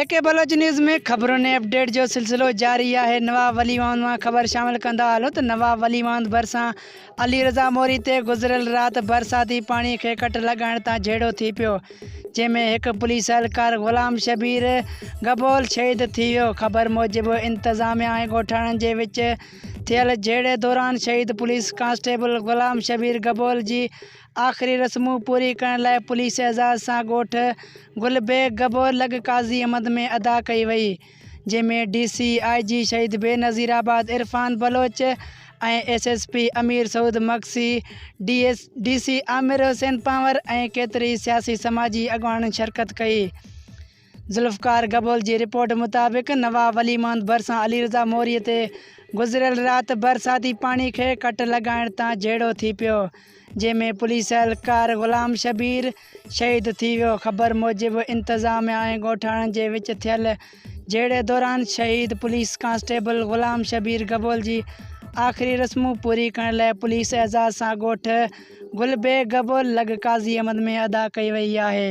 के बलोच न्यूज़ में खबरों ने अपडेट जो सिलसिलो जारी है। नवाब वली महमद में खबर शामिल कंदा हलो तो नवाब वली महमद भरिसां अली रज़ा मोरी ते गुज़रियल रात बरसाती पानी के कट लगाइण तां झेड़ो थी पियो, जंहिंमें एक पुलिस एहलकार ग़ुलाम शबीर गबोल शहीद थी वियो। खबर मूजिब इंतज़ामिया ऐं ॻोठाणनि जे विच थियल झेड़े दौरान शहीद पुलिस कांस्टेबल ग़ुलाम शबीर गबोल जी आख़िरी रस्मूं पूरी करण लाइ पुलिस एजाज़ सां ॻोठ गुलबेग गबोल लॻ काज़ी अहमद में अदा कई वई, जंहिंमें DCIG शहीद बेनज़ीराबाद इरफान बलोच ऐं SSP अमीर सऊद मक्सी, DC आमिर हुसैन पांवर ऐं केतिरी सियासी समाजी अॻुवाणनि शिरकत कई। ज़ुल्फ़कार गबोल जी रिपोर्ट मुताबिक़ नवाब वली महमद भरिसां अली रज़ा मोरीअ ते गुज़रियल रात बरसाती पानी के कट लगाइण तां झेड़ो थी पियो, जंहिंमें पुलिस एहलकार ग़ुलाम शबीर शहीद थी वियो। ख़बर मूजिब इंतज़ामिया ऐं ॻोठाणनि जे विच थियल झेड़े दौरान शहीद पुलिस कांस्टेबल ग़ुलाम शबीर गबोल जी आख़िरी रस्मूं पूरी करण लाइ पुलिस एजाज़ सां ॻोठ गुलबेग गबोल लॻ काज़ी अहमद में अदा कई वई आहे।